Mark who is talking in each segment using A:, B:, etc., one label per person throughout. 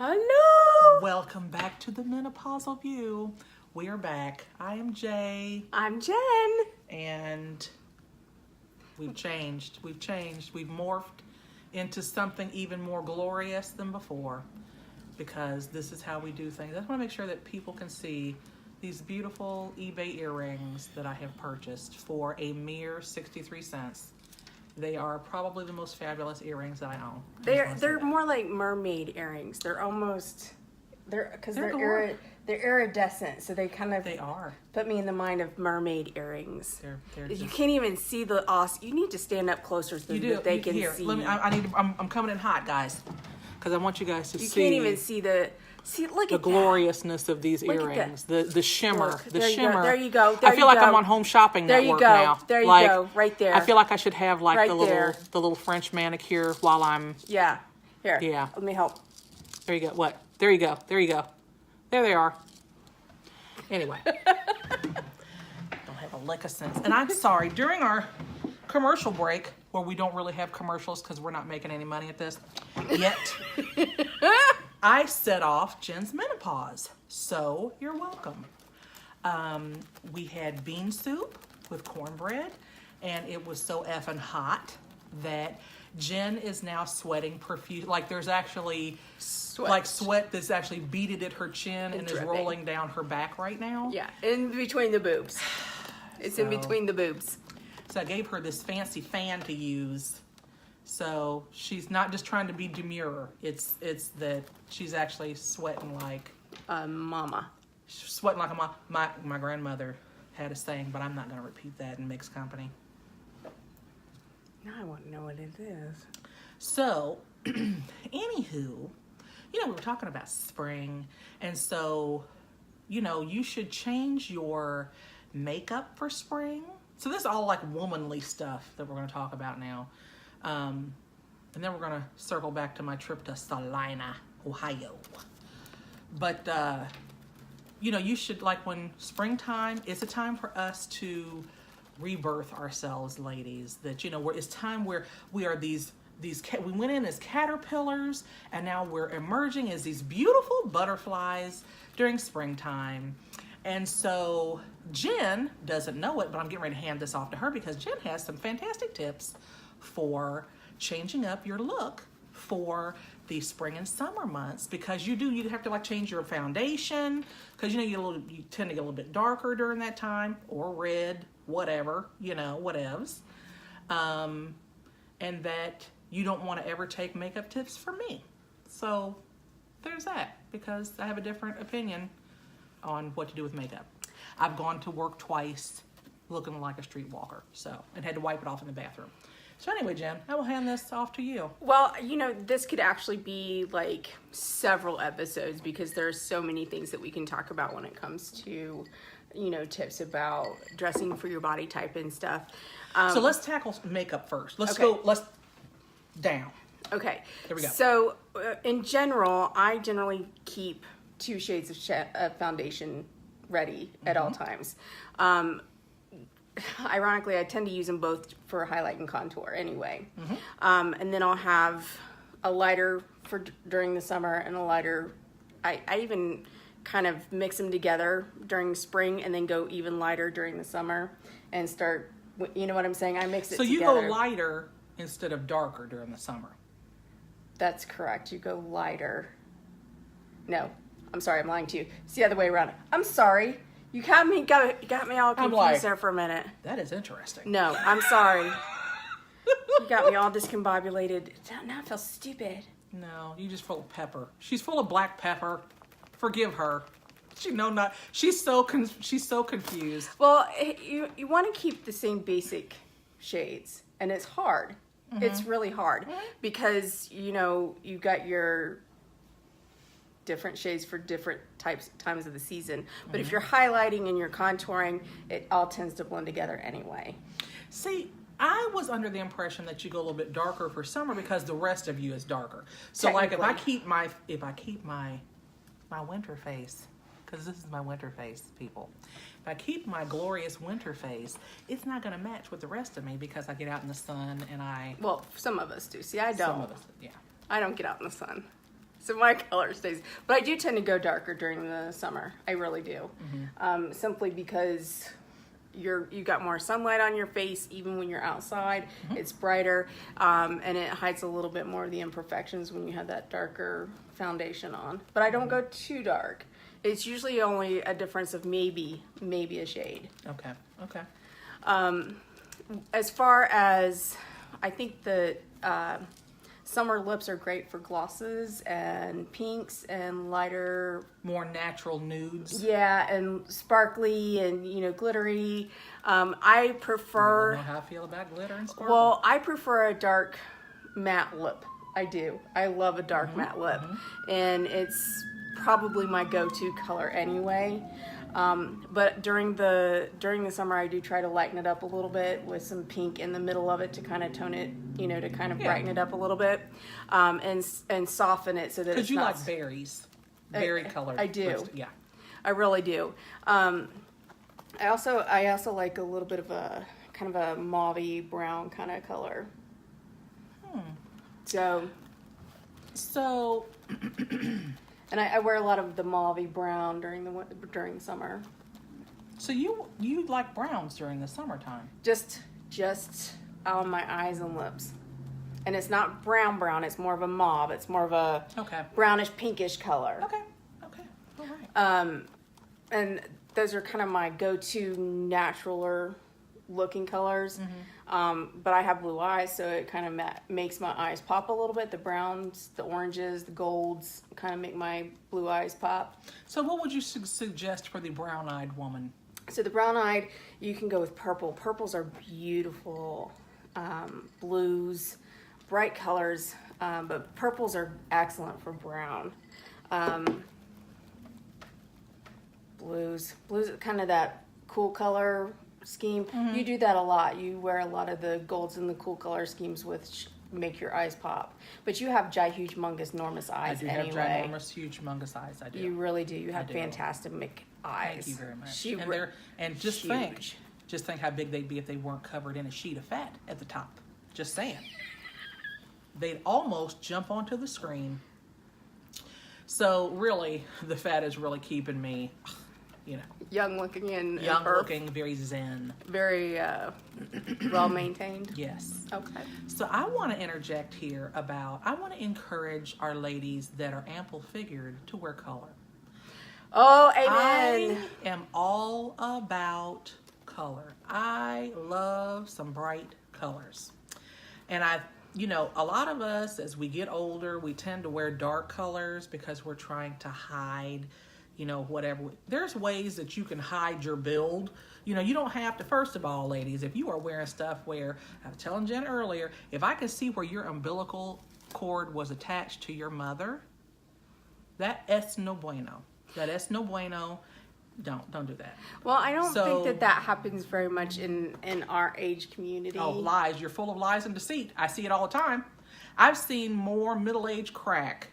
A: Hello!
B: Welcome back to the Menopausal View. We are back. I am Jay.
A: I'm Jen.
B: And we've changed. We've morphed into something even more glorious than before. Because this is how we do things. I just want to make sure that people can see these beautiful eBay earrings that I have purchased for a mere 63 cents. They are probably the most fabulous earrings that I own.
A: They're more like mermaid earrings. They're iridescent, so they
B: are.
A: Put me in the mind of mermaid earrings.
B: They're
A: you
B: just,
A: can't even see the You need to stand up closer so that they can see.
B: I'm coming in hot, guys, because I want you guys to see.
A: You can't even see look
B: the
A: at
B: gloriousness of these
A: Look
B: earrings. The shimmer.
A: Look,
B: the
A: there
B: shimmer.
A: There you go.
B: I feel like I'm on Home Shopping
A: There
B: Network
A: you go.
B: now.
A: There you
B: like,
A: go. Right there.
B: I feel like I should have like
A: Right
B: the little French manicure while I'm.
A: Yeah. Here.
B: Yeah.
A: Let me help.
B: There you go. What? There you go. There you go. There they are. Anyway. Don't have a lick of sense. And I'm sorry, during our commercial break, where we don't really have commercials because we're not making any money at this yet, I set off Jen's menopause. So you're welcome. We had bean soup with cornbread, and it was so effing hot that Jen is now sweating profuse. Like there's actually sweat that's actually beaded at her chin and is rolling down her back right now.
A: Yeah, in between the boobs. It's in between the boobs.
B: So I gave her this fancy fan to use. So she's not just trying to be demure. It's that she's actually sweating like
A: a mama.
B: Sweating like a mom. My grandmother had a saying, but I'm not going to repeat that in mixed company.
A: Now I want to know what it is.
B: So, anywho, we were talking about spring, and so, you should change your makeup for spring. So this is all like womanly stuff that we're going to talk about now. And then we're going to circle back to my trip to Salina, Ohio. But, you should, like, when springtime, it's a time for us to rebirth ourselves, ladies. That, it's time where we are we went in as caterpillars, and now we're emerging as these beautiful butterflies during springtime. And so Jen doesn't know it, but I'm getting ready to hand this off to her because Jen has some fantastic tips for changing up your look for the spring and summer months, because you have to change your foundation, because you tend to get a little bit darker during that time, or red, whatever, whatevs. And that you don't want to ever take makeup tips from me. So there's that, because I have a different opinion on what to do with makeup. I've gone to work twice looking like a streetwalker, and had to wipe it off in the bathroom. So anyway, Jen, I will hand this off to you.
A: Well, this could actually be like several episodes, because there's so many things that we can talk about when it comes to, tips about dressing for your body type and stuff.
B: So let's tackle makeup first. Let's down.
A: Okay.
B: There we go.
A: So in general, I generally keep 2 shades of foundation ready at all times. Ironically, I tend to use them both for highlight and contour anyway. And then I'll have a lighter for during the summer and a lighter. I even kind of mix them together during spring and then go even lighter during the summer and start, you know what I'm saying? I mix it together.
B: So you go lighter instead of darker during the summer.
A: That's correct. You go lighter. No, I'm sorry, I'm lying to you. It's the other way around. I'm sorry. You got me all confused there for a minute.
B: That is interesting.
A: No, I'm sorry. You got me all discombobulated. Now I feel stupid.
B: No, you just full of pepper. She's full of black pepper. Forgive her. She's so confused.
A: Well, you want to keep the same basic shades, and it's hard. It's really hard because you got your different shades for different times of the season. But if you're highlighting and you're contouring, it all tends to blend together anyway.
B: See, I was under the impression that you go a little bit darker for summer because the rest of you is darker. So like if I keep my winter face, because this is my winter face, people. If I keep my glorious winter face, it's not going to match with the rest of me because I get out in the sun and
A: Well, some of us do. See, I don't.
B: Some of us, yeah.
A: I don't get out in the sun. So my color stays. But I do tend to go darker during the summer. I really do. Simply because you got more sunlight on your face even when you're outside. It's brighter, and it hides a little bit more of the imperfections when you have that darker foundation on. But I don't go too dark. It's usually only a difference of maybe a shade.
B: Okay. Okay.
A: As far as, I think that summer lips are great for glosses and pinks and lighter,
B: More natural nudes.
A: yeah, and sparkly and, glittery. I prefer,
B: I don't know how I feel about glitter and sparkle.
A: well, I prefer a dark matte lip. I do. I love a dark matte lip. And it's probably my go-to color anyway. But during the summer, I do try to lighten it up a little bit with some pink in the middle of it to kind of tone it, to kind of brighten it up a little bit, and soften it so that
B: Because
A: it's
B: you
A: not.
B: like berries. Berry colored.
A: I do.
B: lipstick. Yeah.
A: I really do. I also like a little bit of a kind of a mauve-y brown kind of color. So, and I wear a lot of the mauve brown during the summer.
B: So you like browns during the summertime.
A: Just on my eyes and lips. And it's not brown, it's more of a mauve. It's more of a
B: Okay.
A: brownish pinkish color.
B: Okay. All right.
A: And those are kind of my go-to naturaler looking colors. But I have blue eyes, so it kind of makes my eyes pop a little bit. The browns, the oranges, the golds kind of make my blue eyes pop.
B: So what would you suggest for the brown-eyed woman?
A: So the brown-eyed, you can go with purple. Purples are beautiful. Blues, bright colors, but purples are excellent for brown. Blues are kind of that cool color scheme. You do that a lot. You wear a lot of the golds and the cool color schemes which make your eyes pop. But you have huge, humongous, enormous eyes anyway.
B: I do have ginormous, huge, humongous eyes. I do.
A: You really do. You have
B: do.
A: fantastic eyes.
B: Thank you very much.
A: She
B: and
A: re-
B: they're and just
A: huge.
B: think how big they'd be if they weren't covered in a sheet of fat at the top. Just saying. They'd almost jump onto the screen. So really, the fat is really keeping me,
A: Young looking and
B: young
A: perf.
B: looking, very zen.
A: Very well maintained.
B: Yes.
A: Okay.
B: So I want to interject here I want to encourage our ladies that are ample figured to wear color.
A: Oh, amen.
B: I am all about color. I love some bright colors. And a lot of us, as we get older, we tend to wear dark colors because we're trying to hide, whatever. There's ways that you can hide your build. You don't have to, first of all, ladies, if you are wearing stuff where, I was telling Jen earlier, if I could see where your umbilical cord was attached to your mother, that es no bueno. That es no bueno. Don't do that.
A: Well, I don't think that happens very much in our age community.
B: Oh, lies. You're full of lies and deceit. I see it all the time. I've seen more middle-aged crack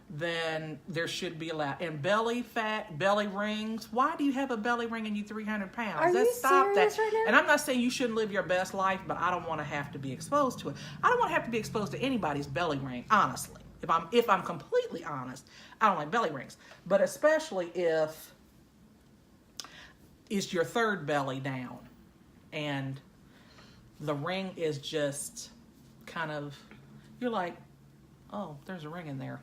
B: than there should be allowed. And belly fat, belly rings. Why do you have a belly ring and you 300 pounds?
A: Are you serious right now?
B: And I'm not saying you shouldn't live your best life, but I don't want to have to be exposed to it. I don't want to have to be exposed to anybody's belly ring, honestly. If I'm completely honest, I don't like belly rings. But especially if it's your third belly down and the ring is just kind of, you're like, oh, there's a ring in there.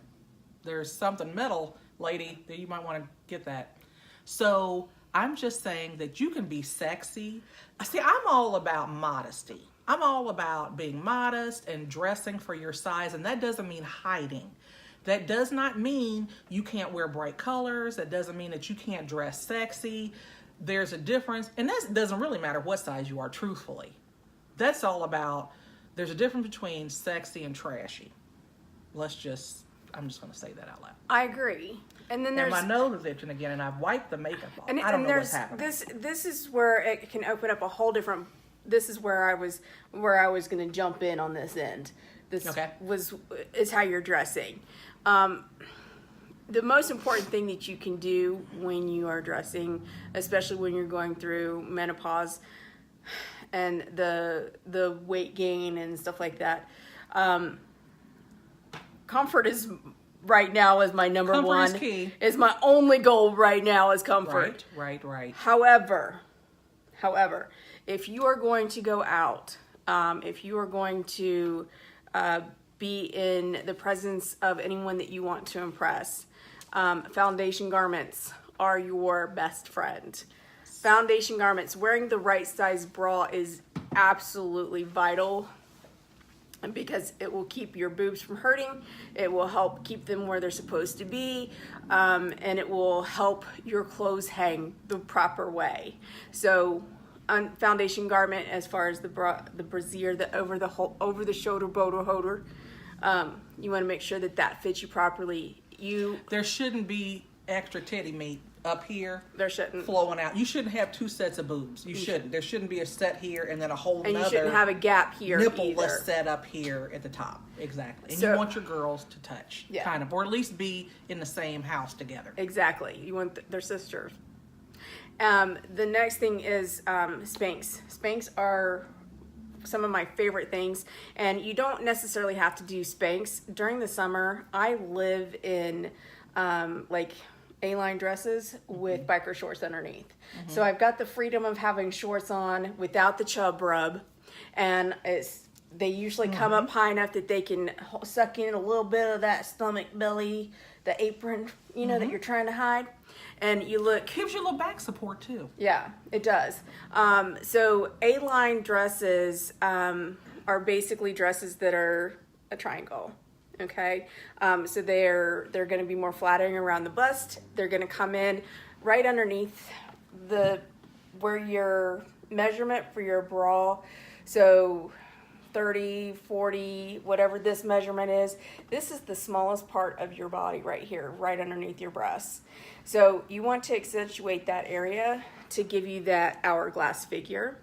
B: There's something metal, lady, that you might want to get that. So I'm just saying that you can be sexy. See, I'm all about modesty. I'm all about being modest and dressing for your size, and that doesn't mean hiding. That does not mean you can't wear bright colors. That doesn't mean that you can't dress sexy. There's a difference, and that doesn't really matter what size you are, truthfully. That's all about, there's a difference between sexy and trashy. I'm just going to say that out loud.
A: I agree. And then there's
B: my nose is itching again, and I've wiped the makeup off.
A: and
B: I don't know
A: there's
B: what's happening.
A: this is where it can open up a whole different. This is where I was going to jump in on this end. This
B: Okay.
A: is how you're dressing. The most important thing that you can do when you are dressing, especially when you're going through menopause and the weight gain and stuff like that, comfort is right now is my number
B: Comfort
A: one.
B: is key.
A: Is my only goal right now is comfort.
B: Right.
A: However, if you are going to go out, if you are going to be in the presence of anyone that you want to impress, foundation garments are your best friend. Foundation garments, wearing the right size bra is absolutely vital because it will keep your boobs from hurting. It will help keep them where they're supposed to be, and it will help your clothes hang the proper way. So, foundation garment, as far as the brassiere, the over the shoulder boulder holder, you want to make sure that fits you properly.
B: There shouldn't be extra teddy meat up here.
A: There shouldn't.
B: Flowing out. You shouldn't have two sets of boobs. You shouldn't. There shouldn't be a set here and then a whole
A: and
B: nother.
A: You shouldn't have a gap here
B: nippleless
A: either.
B: set up here at the top. Exactly. And
A: So,
B: you want your girls to touch,
A: yeah.
B: kind of, or at least be in the same house together.
A: Exactly. You want their sisters. The next thing is Spanx. Spanx are some of my favorite things, and you don't necessarily have to do Spanx during the summer. I live in like A-line dresses with biker shorts underneath. So I've got the freedom of having shorts on without the chub rub, and they usually come up high enough that they can suck in a little bit of that stomach belly, the apron, that you're trying to hide. And you look...
B: Gives you a little back support, too.
A: Yeah, it does. So A-line dresses are basically dresses that are a triangle. Okay, so they're going to be more flattering around the bust. They're going to come in right underneath where your measurement for your bra. So 30, 40, whatever this measurement is. This is the smallest part of your body right here, right underneath your breasts. So you want to accentuate that area to give you that hourglass figure.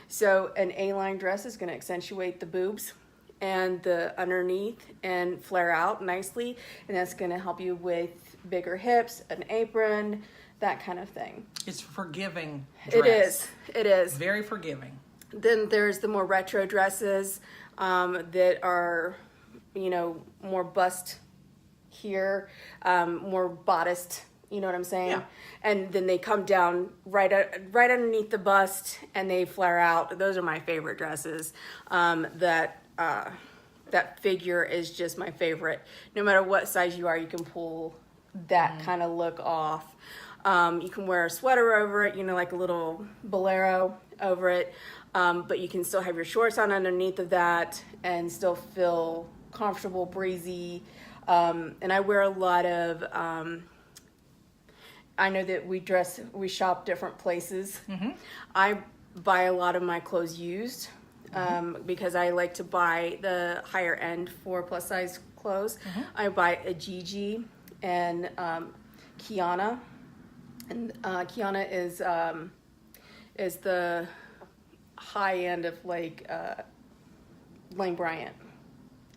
A: So an A-line dress is going to accentuate the boobs and the underneath and flare out nicely, and that's going to help you with bigger hips, an apron, that kind of thing.
B: It's forgiving dress.
A: It is
B: Very forgiving.
A: Then there's the more retro dresses that are, more bust here, more bodiced, you know what I'm saying?
B: Yeah.
A: And then they come down right underneath the bust and they flare out. Those are my favorite dresses. That figure is just my favorite. No matter what size you are, you can pull that kind of look off. You can wear a sweater over it, like a little bolero over it. But you can still have your shorts on underneath of that and still feel comfortable, breezy. And I wear a lot of, I know that we shop different places. I buy a lot of my clothes used. Because I like to buy the higher end for plus size clothes. I buy a Gigi and Kiana, and Kiana is the high end of like Lane Bryant.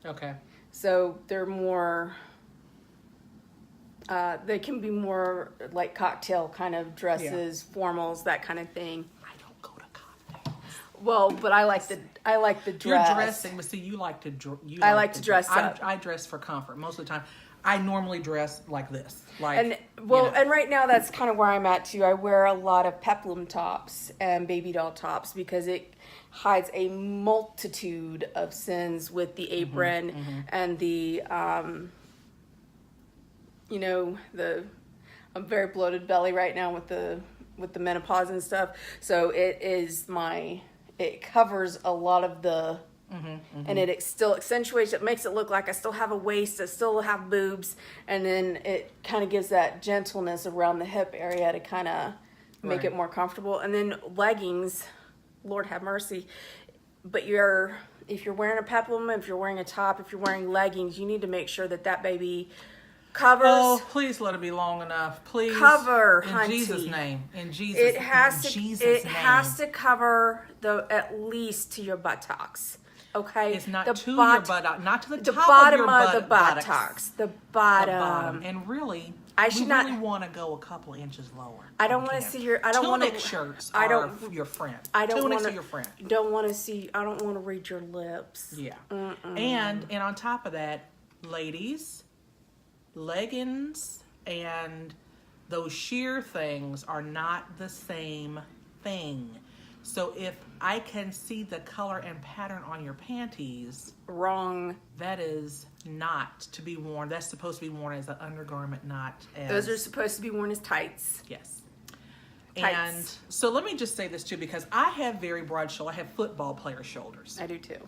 B: Okay.
A: So they're more. They can be more like cocktail kind of dresses, formals, that kind of thing. Well, but I like the dress.
B: You're dressing, but see, you like to
A: I like to dress up.
B: I dress for comfort most of the time. I normally dress like this,
A: and right now that's kind of where I'm at too. I wear a lot of peplum tops and baby doll tops because it hides a multitude of sins with the apron and the I'm very bloated belly right now with the menopause and stuff. So it covers a lot of the, and it still accentuates, it makes it look like I still have a waist, I still have boobs, and then it kind of gives that gentleness around the hip area to kind of make it more comfortable. And then leggings, Lord have mercy, but if you're wearing a peplum, if you're wearing a top, if you're wearing leggings, you need to make sure that baby covers.
B: Oh, please let it be long enough. Please.
A: Cover,
B: in
A: hunty.
B: Jesus' name. In Jesus'
A: It has
B: name.
A: to. Has to cover at least to your buttocks. Okay.
B: It's not to your buttock, not to the top
A: bottom
B: of your
A: the buttocks. The bottom.
B: And really,
A: we
B: really want to go a couple of inches lower.
A: I don't want to see your. I don't want
B: Tunic shirts. Your friend.
A: I don't
B: Tunics
A: want
B: are your friend.
A: Don't want to see. I don't want to read your lips.
B: Yeah. And on top of that, ladies, leggings and those sheer things are not the same thing. So if I can see the color and pattern on your panties,
A: Wrong.
B: that is not to be worn. That's supposed to be worn as an undergarment, not as...
A: Those are supposed to be worn as tights.
B: Yes.
A: Tights.
B: And so let me just say this too, because I have very broad shoulders. I have football player shoulders.
A: I do too.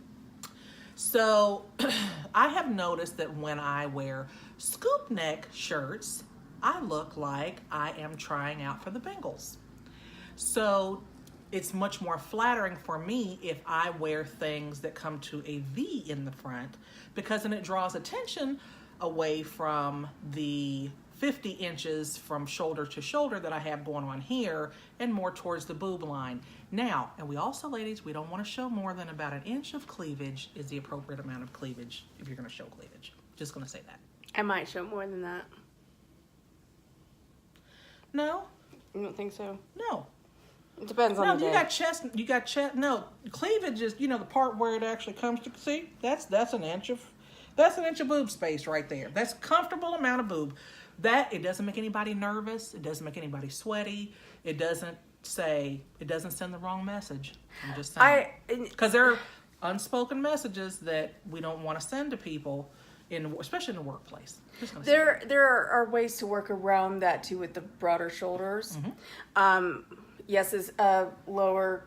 B: So I have noticed that when I wear scoop neck shirts, I look like I am trying out for the Bengals. So it's much more flattering for me if I wear things that come to a V in the front, because then it draws attention away from the 50 inches from shoulder to shoulder that I have going on here and more towards the boob line. Now, and we also, ladies, we don't want to show more than about an inch of cleavage is the appropriate amount of cleavage if you're going to show cleavage. Just going to say that.
A: I might show more than that.
B: No?
A: You don't think so?
B: No.
A: It depends on
B: No,
A: the
B: you
A: day.
B: got chest, no, cleavage is, the part where it actually comes to, see, that's an inch of boob space right there. That's a comfortable amount of boob. It doesn't make anybody nervous. It doesn't make anybody sweaty. It doesn't send the wrong message. I'm just saying. Because there are unspoken messages that we don't want to send to people, especially in the workplace. Just gonna say that.
A: There are ways to work around that too with the broader shoulders. Yes, is a lower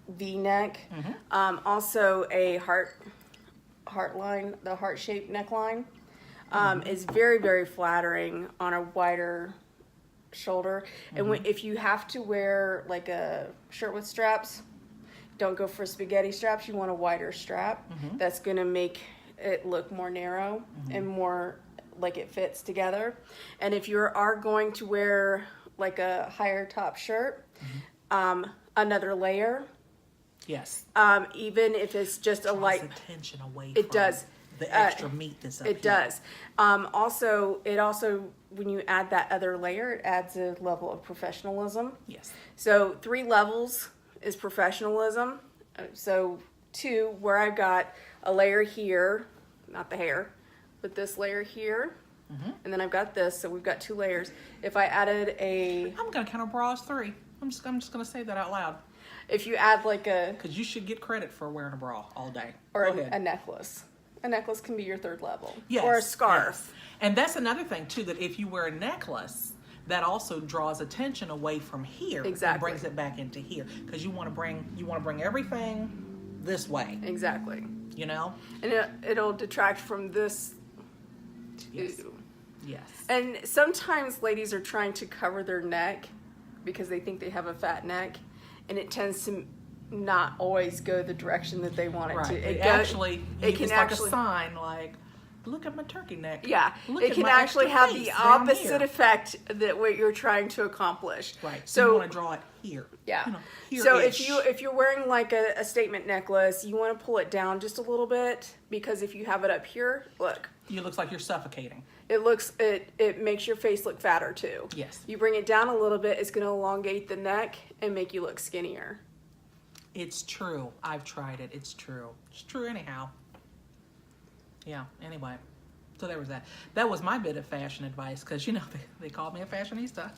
A: V neck. Also a heart line, the heart shaped neckline is very, very flattering on a wider shoulder. And if you have to wear like a shirt with straps, don't go for spaghetti straps. You want a wider strap. That's going to make it look more narrow and more like it fits together. And if you are going to wear like a higher top shirt, another layer.
B: Yes.
A: Even if it's just a
B: Draws
A: light,
B: attention away
A: it
B: from
A: does.
B: the extra meat that's up
A: It
B: here.
A: does. Also, when you add that other layer, it adds a level of professionalism.
B: Yes.
A: So 3 levels is professionalism. So 2, where I've got a layer here, not the hair, but this layer here, and then I've got this. So we've got 2 layers. If I added
B: I'm gonna count a bra as 3. I'm just gonna say that out loud.
A: if you add like
B: Because you should get credit for wearing a bra all day.
A: or
B: Go ahead.
A: a necklace. A necklace can be your 3rd level.
B: Yes,
A: Or a scarf.
B: yes. And that's another thing too, that if you wear a necklace, that also draws attention away from here.
A: Exactly.
B: And brings it back into here. Because you want to bring everything this way.
A: Exactly. And it'll detract from this too.
B: Yes. Yes.
A: And sometimes ladies are trying to cover their neck because they think they have a fat neck, and it tends to not always go the direction that they want it
B: Right.
A: to.
B: It can like a sign, like, look at my turkey neck.
A: Yeah,
B: Look
A: it
B: at
A: can
B: my
A: actually
B: extra
A: have
B: face
A: the
B: down
A: opposite
B: here.
A: effect that what you're trying to accomplish.
B: Right.
A: So
B: you want to draw it here.
A: yeah.
B: Here-ish.
A: So if you're wearing like a statement necklace, you want to pull it down just a little bit, because if you have it up here, look,
B: it looks like you're suffocating.
A: it makes your face look fatter too.
B: Yes.
A: You bring it down a little bit, it's going to elongate the neck and make you look skinnier.
B: It's true. I've tried it. It's true. It's true anyhow. Yeah, anyway. So there was that. That was my bit of fashion advice, because, they called me a fashionista.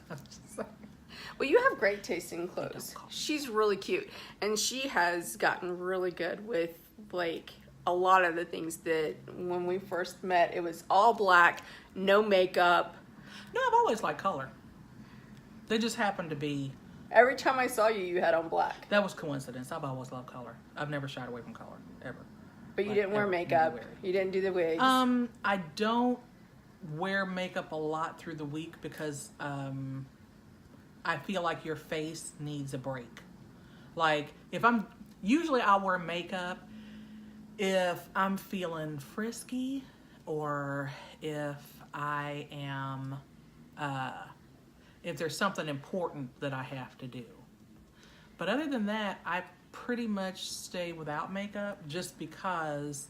A: Well, you have great taste in clothes.
B: don't call me.
A: She's really cute. And she has gotten really good with, like, a lot of the things that when we first met, it was all black, no makeup.
B: No, I've always liked color. They just happened to be,
A: Every time I saw you, you had on black.
B: that was coincidence. I've always loved color. I've never shied away from color, ever.
A: But you
B: Like,
A: didn't wear
B: ever.
A: makeup.
B: Never.
A: You didn't do the wigs.
B: I don't wear makeup a lot through the week because I feel like your face needs a break. Like, usually I'll wear makeup if I'm feeling frisky, or if I am, if there's something important that I have to do. But other than that, I pretty much stay without makeup, just because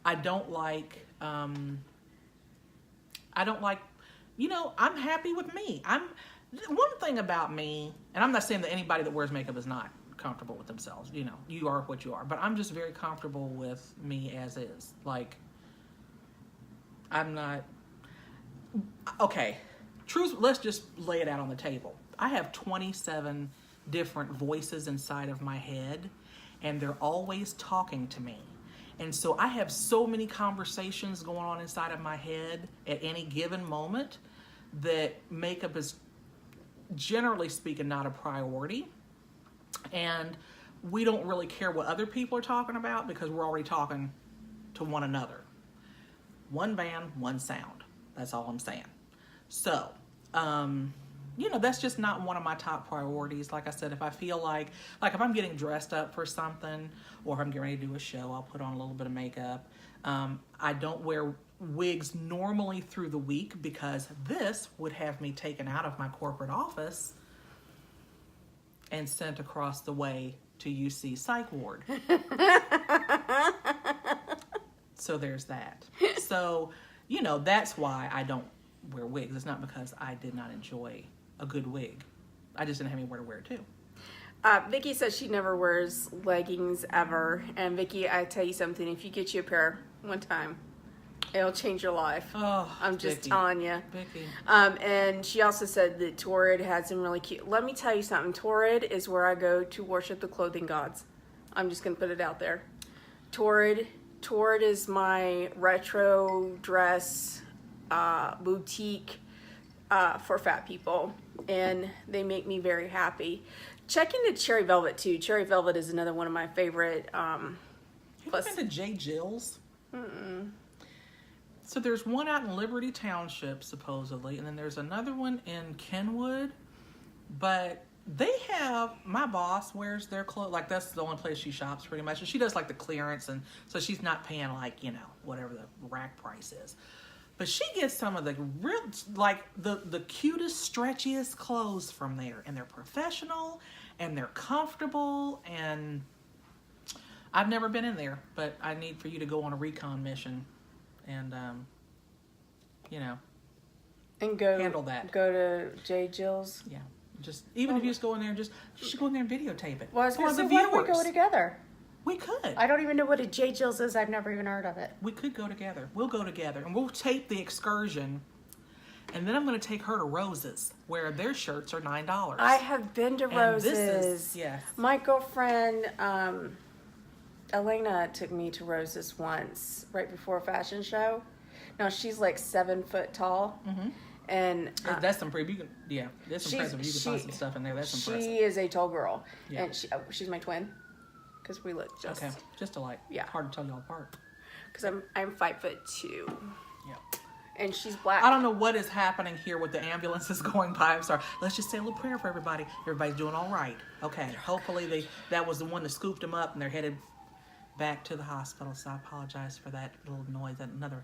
B: I don't like, I'm happy with me. One thing about me, and I'm not saying that anybody that wears makeup is not comfortable with themselves. You are what you are. But I'm just very comfortable with me as is. Like, I'm not, okay, let's just lay it out on the table. I have 27 different voices inside of my head, and they're always talking to me. And so I have so many conversations going on inside of my head at any given moment that makeup is, generally speaking, not a priority. And we don't really care what other people are talking about because we're already talking to one another. One band, one sound. That's all I'm saying. So, that's just not one of my top priorities. Like I said, if I feel like if I'm getting dressed up for something, or if I'm getting ready to do a show, I'll put on a little bit of makeup. I don't wear wigs normally through the week because this would have me taken out of my corporate office and sent across the way to UC Psych Ward. So there's that. So, that's why I don't wear wigs. It's not because I did not enjoy a good wig. I just didn't have anywhere to wear it to.
A: Vicky says she never wears leggings ever. And Vicky, I tell you something, if you get you a pair one time, it'll change your life.
B: Oh,
A: I'm just
B: Vicky.
A: telling you.
B: Vicky.
A: And she also said that Torrid had some really cute. Let me tell you something. Torrid is where I go to worship the clothing gods. I'm just going to put it out there. Torrid is my retro dress boutique for fat people, and they make me very happy. Check into Cherry Velvet too. Cherry Velvet is another one of my favorite.
B: Have you been to J. Jill's? So there's one out in Liberty Township, supposedly, and then there's another one in Kenwood. But they have, my boss wears their clothes, like that's the only place she shops pretty much. And she does like the clearance, and so she's not paying like, whatever the rack price is. But she gets some of the real, like the cutest, stretchiest clothes from there. And they're professional, and they're comfortable, and I've never been in there, but I need for you to go on a recon mission and,
A: And go
B: handle that.
A: Go to J. Jill's.
B: Yeah. Just, even if you just go in there and you should go in there and videotape it.
A: Well, I was
B: for
A: going to
B: the
A: say, why don't we
B: viewers.
A: go together?
B: We could.
A: I don't even know what a J. Jill's is. I've never even heard of it.
B: We could go together. We'll go together and we'll tape the excursion. And then I'm going to take her to Rose's, where their shirts are $9.
A: I have been to
B: And
A: Rose's.
B: this is, yes.
A: My girlfriend, Elena, took me to Rose's once, right before a fashion show. Now, she's like 7 foot tall.
B: Mm-hmm.
A: And
B: That's some pretty, that's impressive. You can find some stuff in there. That's impressive.
A: She is a tall girl.
B: Yeah.
A: And she's my twin. Because we look just...
B: Okay, just alike.
A: Yeah.
B: Hard to tell y'all apart.
A: Because I'm 5'2".
B: Yeah.
A: And she's black.
B: I don't know what is happening here with the ambulances going by. I'm sorry. Let's just say a little prayer for everybody. Everybody's doing all right. Okay. Hopefully that was the one that scooped them up and they're headed back to the hospital. So I apologize for that little noise. Another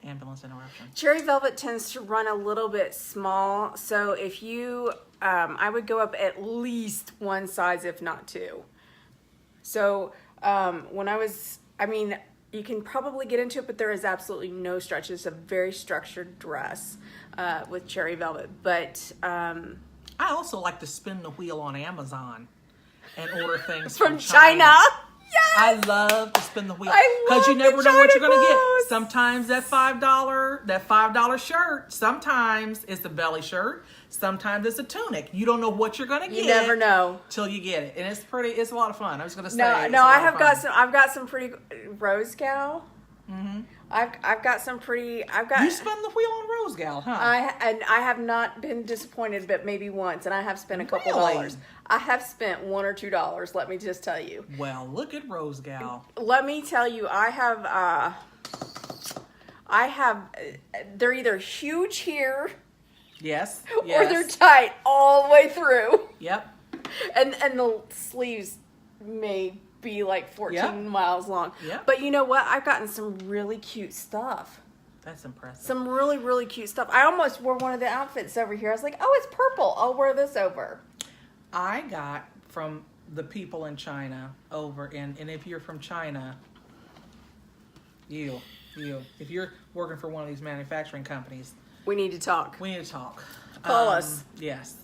B: ambulance interruption.
A: Cherry Velvet tends to run a little bit small. So if you, I would go up at least one size, if not two. So you can probably get into it, but there is absolutely no stretch. It's a very structured dress with Cherry Velvet. But
B: I also like to spin the wheel on Amazon and order things
A: from China. Yes!
B: I love to spin the wheel
A: I love
B: because you never
A: the
B: know what you're
A: China
B: going to get.
A: clothes.
B: Sometimes that $5 shirt, sometimes it's a belly shirt, sometimes it's a tunic. You don't know what you're going to get.
A: You never know
B: till you get it, and it's a lot of fun. I was going to say
A: I've got some pretty Rose Gal.
B: Mm-hmm.
A: I've got some pretty.
B: You spun the wheel on Rose Gal, huh?
A: I have not been disappointed, but maybe once, and I have spent a couple
B: Really?
A: dollars. I have spent $1 or $2. Let me just tell you.
B: Well, look at Rose Gal.
A: Let me tell you, I have. They're either huge here,
B: Yes.
A: or they're tight all the way through,
B: Yep.
A: and the sleeves may be like 14 miles long.
B: Yep.
A: But you know what? I've gotten some really cute stuff.
B: That's impressive.
A: Some really, really cute stuff. I almost wore one of the outfits over here. I was like, oh, it's purple. I'll wear this over.
B: I got from the people in China and if you're from China, if you're working for one of these manufacturing companies,
A: We need to talk.
B: we need to talk.
A: Call us.
B: Yes.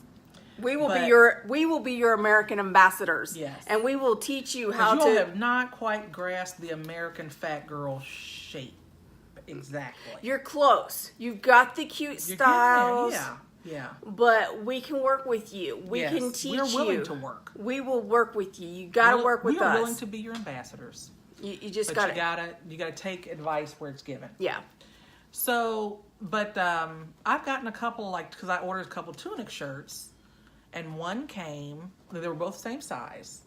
A: We will
B: But-
A: be your American ambassadors.
B: Yes.
A: And we will teach you how
B: Because you all
A: to.
B: have not quite grasped the American fat girl shape Exactly.
A: You're close. You've got the cute
B: You're getting there.
A: styles.
B: Yeah.
A: But we can work with you. We
B: Yes,
A: can teach you.
B: we're willing to work.
A: We will work with you. You got to work with us.
B: We are willing to be your ambassadors.
A: You just
B: But
A: got to.
B: you gotta take advice where it's given.
A: Yeah.
B: So, but I've gotten a couple, like, because I ordered a couple tunic shirts, and one came. They were both same size,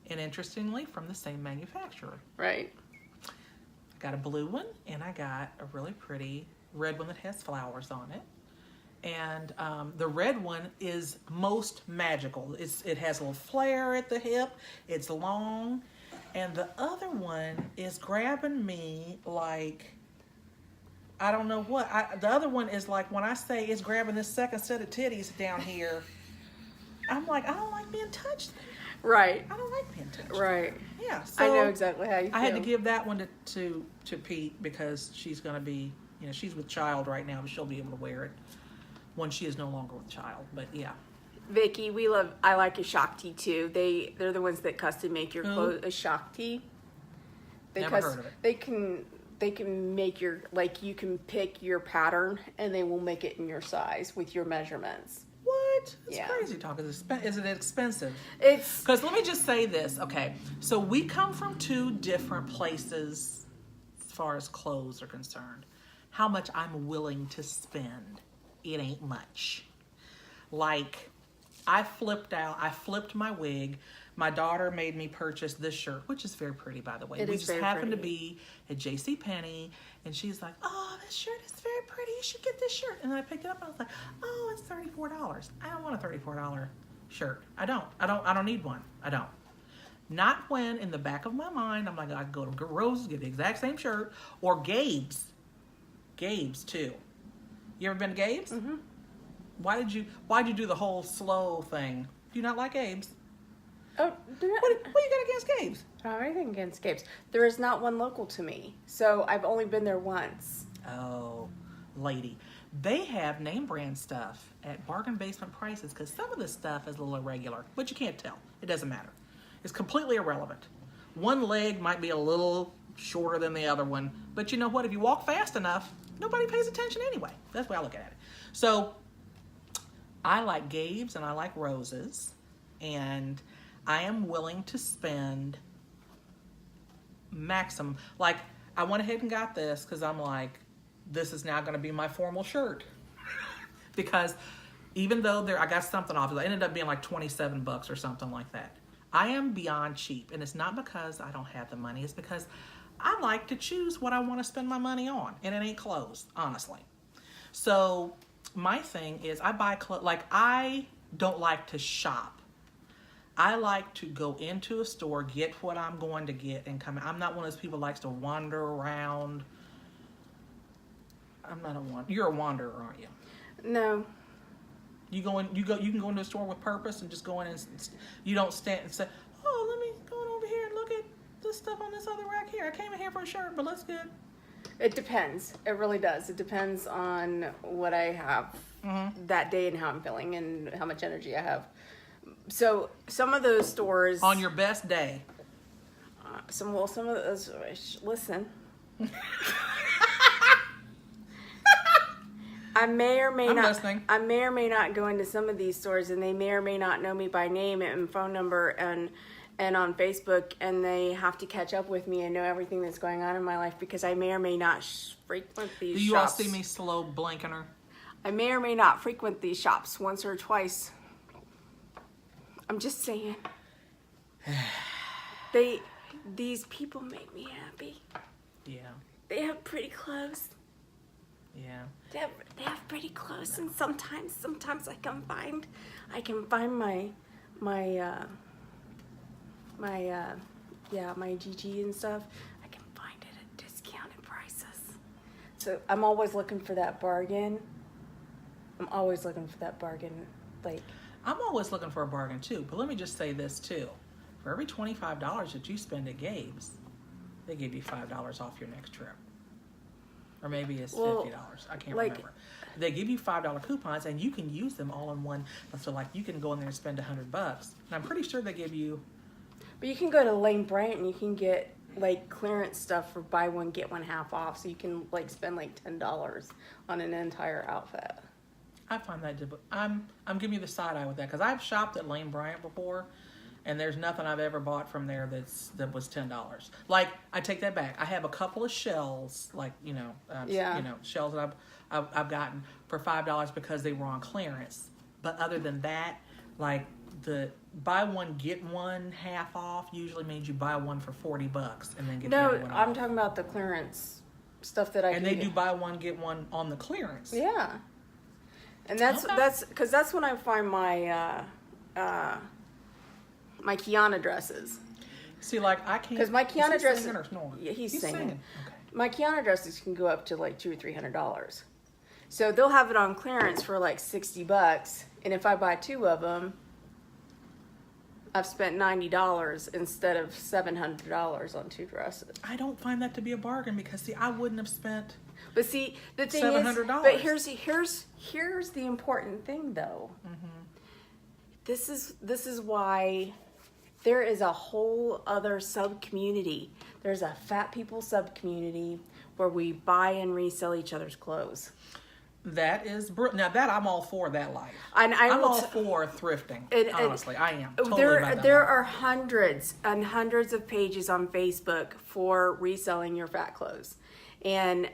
B: and interestingly, from the same manufacturer.
A: Right.
B: I got a blue one, and I got a really pretty red one that has flowers on it. And the red one is most magical. It has a little flare at the hip. It's long. And the other one is grabbing me like, I don't know what. The other one is like, when I say it's grabbing this second set of titties down here, I'm like, I don't like being touched.
A: Right.
B: I don't like being touched.
A: Right.
B: Yeah. So
A: I know exactly how you feel.
B: I had to give that one to Pete because she's going to be, she's with child right now, but she'll be able to wear it when she is no longer with child. But yeah.
A: Vicky, I like a Shakti too. They're the ones that custom make your clothes. A Shakti.
B: Never heard of it.
A: They can make you can pick your pattern and they will make it in your size with your measurements.
B: What? It's
A: Yeah.
B: crazy talk. Is it expensive?
A: It's
B: Because let me just say this. Okay, so we come from two different places as far as clothes are concerned. How much I'm willing to spend, it ain't much. Like, I flipped my wig. My daughter made me purchase this shirt, which is very pretty, by the way.
A: It
B: we
A: is
B: just
A: very
B: happened to
A: pretty.
B: be at JCPenney, and she's like, "Oh, this shirt is very pretty. You should get this shirt." And then I picked it up, and I was like, "Oh, it's $34. I don't want a $34 shirt. I don't need one. I don't." Not when in the back of my mind I'm like, I go to Rose's, get the exact same shirt, or Gabe's. Gabe's too. You ever been to Gabe's?
A: Mm-hmm.
B: Why'd you do the whole slow thing? Do you not like Gabe's?
A: oh,
B: What you got against Gabe's?
A: I don't have anything against Gabe's. There is not one local to me, so I've only been there once.
B: Oh, lady. They have name brand stuff at bargain basement prices because some of this stuff is a little irregular, but you can't tell. It doesn't matter. It's completely irrelevant. One leg might be a little shorter than the other one, but you know what? If you walk fast enough, nobody pays attention anyway. That's the way I look at it. So I like Gabe's and I like Rose's, and I am willing to spend maximum. Like, I went ahead and got this because I'm like, this is now going to be my formal shirt. Because even though I got something off, it ended up being like $27 or something like that. I am beyond cheap, and it's not because I don't have the money. It's because I like to choose what I want to spend my money on, and it ain't clothes, honestly. So my thing is, I buy clothes. Like, I don't like to shop. I like to go into a store, get what I'm going to get, and come out. I'm not one of those people who likes to wander around. I'm not a wanderer. You're a wanderer, aren't you?
A: No.
B: You can go into a store with purpose and just go in and you don't stand and say, "Oh, let me go over here and look at this stuff on this other rack here. I came in here for a shirt, but let's get."
A: It depends. It really does. It depends on what I have that day and how I'm feeling and how much energy I have. So some of those stores
B: On your best day.
A: some of those. Listen. I may or may
B: I'm
A: not.
B: listening.
A: I may or may not go into some of these stores, and they may or may not know me by name and phone number and on Facebook, and they have to catch up with me and know everything that's going on in my life because I may or may not frequent these
B: Do you all
A: shops.
B: see me slow blinking her?
A: I may or may not frequent these shops once or twice. I'm just saying. These people make me happy.
B: Yeah.
A: They have pretty clothes.
B: Yeah.
A: They have pretty clothes, and sometimes I can find my GG and stuff. I can find it at discounted prices. So I'm always looking for that bargain. Like,
B: I'm always looking for a bargain too, but let me just say this too. For every $25 that you spend at Gabe's, they give you $5 off your next trip. Or maybe it's $50. I can't remember. They give you $5 coupons, and you can use them all in one. So, like, you can go in there and spend $100. And I'm pretty sure they give you.
A: but you can go to Lane Bryant and you can get like clearance stuff for buy one get one half off, so you can like spend like $10 on an entire outfit.
B: I find that I'm giving you the side eye with that because I've shopped at Lane Bryant before, and there's nothing I've ever bought from there that was $10. Like, I take that back. I have a couple of shells, like shells that I've gotten for $5 because they were on clearance. But other than that, like the buy one get one half off usually means you buy one for $40 and then get the other one off.
A: I'm talking about the clearance stuff that I.
B: And they do buy one get one on the clearance.
A: Yeah, and that's because that's when I find my my Kiana dresses.
B: See, like I can't
A: because my Kiana dresses.
B: Yeah,
A: he's singing.
B: Okay.
A: My Kiana dresses can go up to like $200 or $300. So they'll have it on clearance for like $60, and if I buy 2 of them, I've spent $90 instead of $700 on 2 dresses.
B: I don't find that to be a bargain because see, I wouldn't have spent.
A: But see, the thing
B: $700.
A: is, but here's the important thing though. Mm-hmm. This is why there is a whole other sub community. There's a fat people sub community where we buy and resell each other's clothes.
B: That is now that I'm all for that life.
A: And
B: I'm all for thrifting. Honestly, I am. Totally
A: there are hundreds and hundreds of pages on Facebook for reselling your fat clothes, and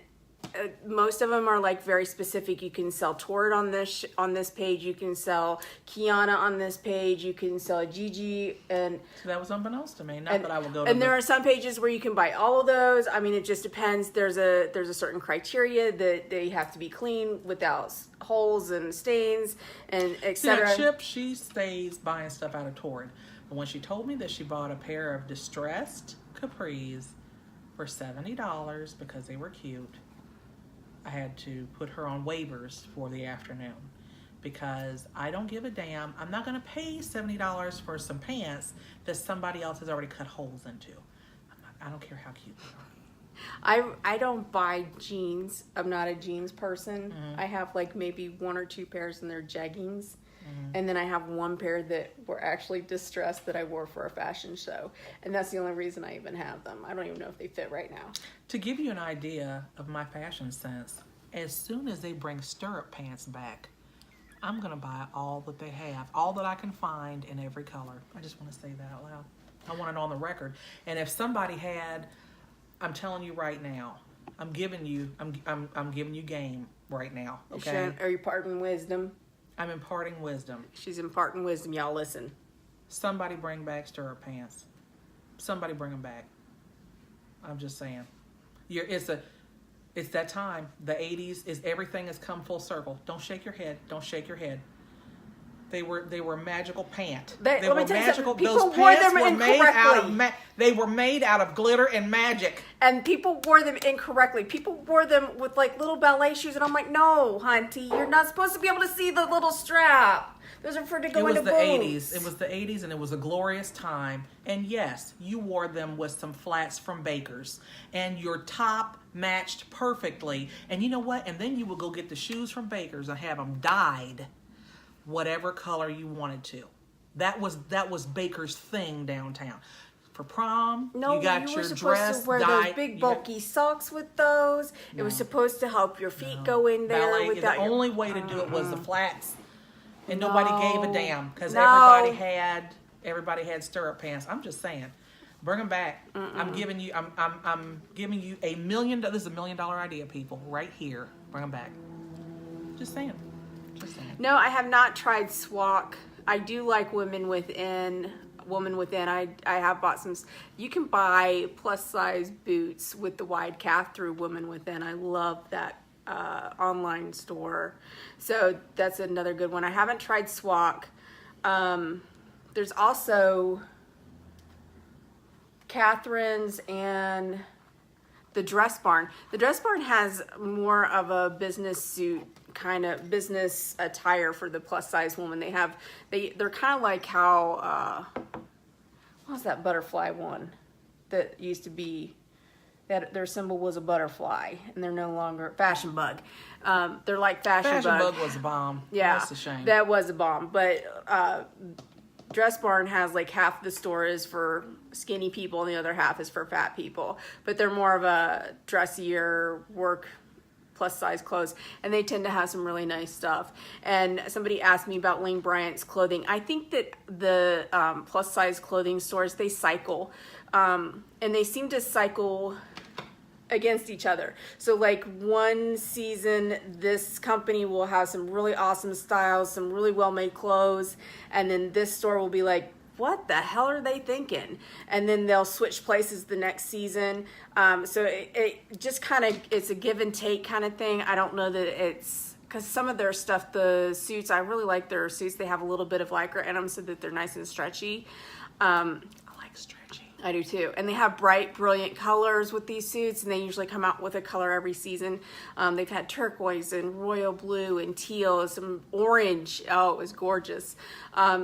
A: most of them are like very specific. You can sell Torrid on this page. You can sell Kiana on this page. You can sell Gigi, and
B: so that was unbeknownst to me. Not that I will go.
A: And there are some pages where you can buy all of those. I mean, it just depends. There's a certain criteria that they have to be clean without holes and stains and etc.
B: See, Chip, she stays buying stuff out of Torrid, but when she told me that she bought a pair of distressed capris for $70 because they were cute, I had to put her on waivers for the afternoon because I don't give a damn. I'm not going to pay $70 for some pants that somebody else has already cut holes into. I don't care how cute they are.
A: I don't buy jeans. I'm not a jeans person. Mm-hmm. I have like maybe 1 or 2 pairs and they're jeggings. Mm-hmm. And then I have 1 pair that were actually distressed that I wore for a fashion show. And that's the only reason I even have them. I don't even know if they fit right now.
B: To give you an idea of my fashion sense, as soon as they bring stirrup pants back, I'm going to buy all that they have, all that I can find in every color. I just want to say that out loud. I want it on the record. And if somebody had, I'm telling you right now, I'm giving you game right now. Okay.
A: Are you imparting wisdom?
B: I'm imparting wisdom.
A: She's imparting wisdom. Y'all listen.
B: Somebody bring back stirrup pants. Somebody bring them back. I'm just saying. It's that time. The 80s is everything has come full circle. Don't shake your head. Don't shake your head. They were magical pant. They were magical. Those pants were made out of they were made out of glitter and magic.
A: And people wore them incorrectly. People wore them with like little ballet shoes, and I'm like, no, hunty, you're not supposed to be able to see the little strap. Those are for to go into boots.
B: It was the 80s, and it was a glorious time. And yes, you wore them with some flats from Baker's, and your top matched perfectly. And you know what? And then you would go get the shoes from Baker's and have them dyed whatever color you wanted to. That was Baker's thing downtown. For prom, you got your dress dyed. No, you were supposed to wear those
A: big bulky socks with those. No. It was supposed to help your feet go in there.
B: Ballet, the only way to do it was the flats. And nobody gave a damn because everybody had stirrup pants. I'm just saying, bring them back. I'm giving you $1 million. This is $1 million idea, people, right here. Bring them back. Just saying.
A: No, I have not tried SWAC. I do like Woman Within. I have bought some. You can buy plus size boots with the wide calf through Woman Within. I love that online store. So that's another good one. I haven't tried SWAC. There's also Catherine's and the Dress Barn. The Dress Barn has more of a business suit kind of business attire for the plus size woman. They're kind of like how what was that butterfly one that used to be that their symbol was a butterfly and they're no longer Fashion Bug. They're like Fashion Bug.
B: Bug was a bomb.
A: Yeah,
B: that's a shame.
A: That was a bomb, but Dress Barn has like half the store is for skinny people and the other half is for fat people. But they're more of a dressier work plus size clothes, and they tend to have some really nice stuff. And somebody asked me about Lane Bryant's clothing. I think that the plus size clothing stores, they cycle, and they seem to cycle against each other. So like one season, this company will have some really awesome styles, some really well-made clothes, and then this store will be like, what the hell are they thinking? And then they'll switch places the next season. So it just kind of, it's a give and take kind of thing. I don't know that it's, because some of their stuff, the suits, I really like their suits. They have a little bit of Lycra in them so that they're nice and stretchy.
B: I like stretchy.
A: I do too. And they have bright, brilliant colors with these suits, and they usually come out with a color every season. They've had turquoise and royal blue and teal, some orange. Oh, it was gorgeous.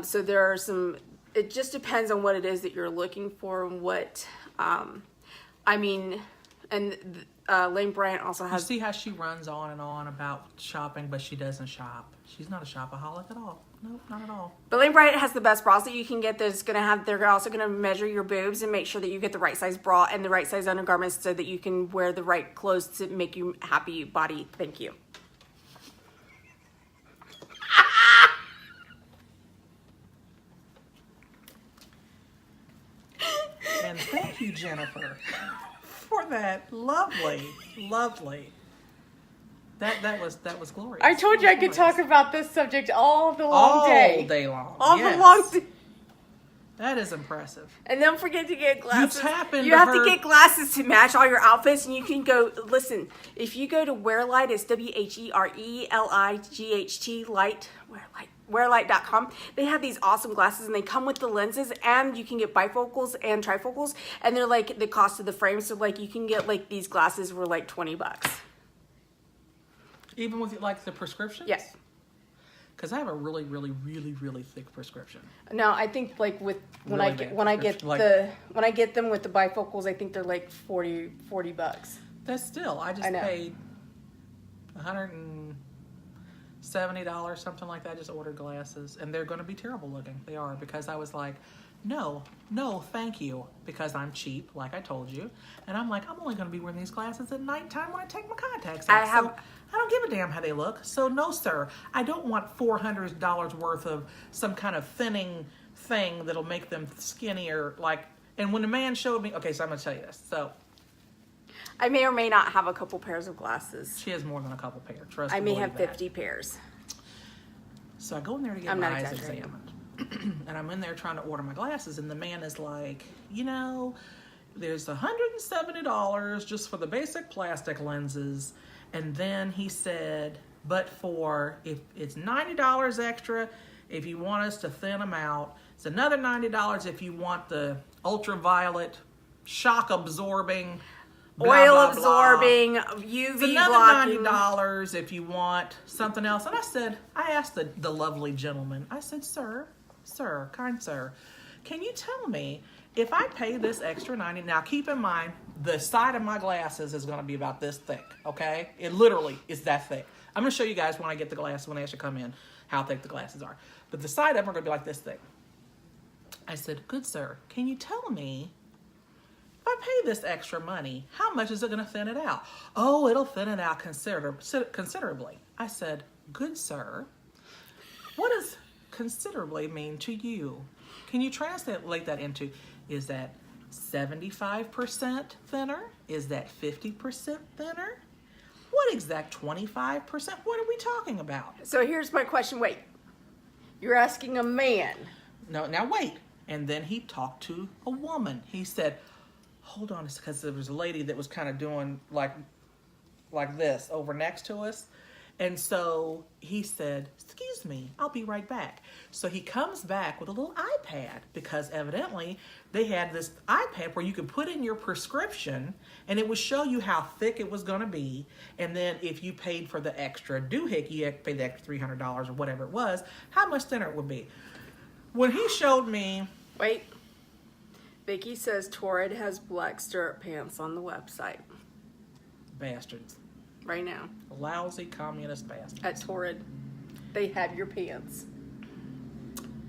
A: So there are some, it just depends on what it is that you're looking for and what, Lane Bryant also
B: You
A: has.
B: see how she runs on and on about shopping, but she doesn't shop. She's not a shopaholic at all. Nope, not at all.
A: But Lane Bryant has the best bras that you can get. That's gonna have. They're also gonna measure your boobs and make sure that you get the right size bra and the right size undergarments so that you can wear the right clothes to make you happy body. Thank you.
B: And thank you, Jennifer, for that lovely. That was glorious.
A: I told you I could talk about this subject all the long day.
B: All day long.
A: All
B: Yes.
A: the long day.
B: That is impressive.
A: And don't forget to get glasses.
B: tap into
A: You have
B: her-
A: to get glasses to match all your outfits, and you can go. Listen, if you go to Wearlight, it's WHERELIGHT light. Wearlight.com. They have these awesome glasses, and they come with the lenses, and you can get bifocals and trifocals, and they're like the cost of the frame. So like you can get like these glasses were like $20.
B: Even with like the prescription?
A: Yes.
B: Because I have a really thick prescription.
A: No, I think like with when
B: Really
A: I get
B: bad
A: when I get
B: prescription,
A: when I get them with the bifocals, I think they're like $40.
B: That's still, I just
A: I know.
B: paid $170, something like that. I just ordered glasses, and they're going to be terrible looking. They are, because I was like, no, thank you, because I'm cheap, like I told you. And I'm like, I'm only going to be wearing these glasses at nighttime when I take my contacts out. So I don't give a damn how they look. So no, sir, I don't want $400 worth of some kind of thinning thing that'll make them skinnier. Like, and when the man showed me, okay, so I'm going to tell you this. So
A: I may or may not have a couple pairs of glasses.
B: she has more than a couple pair. Trust me.
A: I may
B: believe
A: have
B: that.
A: 50 pairs.
B: So I go in there to get
A: I'm
B: my
A: not
B: eyes
A: exaggerating.
B: examined. And I'm in there trying to order my glasses, and the man is like, there's $170 just for the basic plastic lenses. And then he said, but if it's $90 extra if you want us to thin them out. It's another $90 if you want the ultraviolet, shock absorbing,
A: Oil absorbing, UV
B: it's another
A: blocking.
B: $90 if you want something else. And I asked the lovely gentleman, I said, sir, kind sir, can you tell me if I pay this extra $90, now keep in mind, the side of my glasses is going to be about this thick, okay? It literally is that thick. I'm going to show you guys when I get the glasses, when they actually come in, how thick the glasses are. But the side of them are going to be like this thick. I said, good sir, can you tell me, if I pay this extra money, how much is it going to thin it out? Oh, it'll thin it out considerably. I said, good sir, what does considerably mean to you? Can you translate that into, is that 75% thinner? Is that 50% thinner? What exact 25%? What are we talking about?
A: So here's my question. Wait, you're asking a man.
B: No, now wait. And then he talked to a woman. He said, hold on, because there was a lady that was kind of doing like this over next to us. And so he said, excuse me, I'll be right back. So he comes back with a little iPad, because evidently they had this iPad where you could put in your prescription and it would show you how thick it was going to be. And then if you paid for the extra doohickey, you had to pay the extra $300 or whatever it was, how much thinner it would be. When he showed me...
A: Wait. Vicky says Torrid has black stirrup pants on the website
B: Bastards.
A: right now.
B: Lousy communist bastards.
A: At Torrid, they have your pants.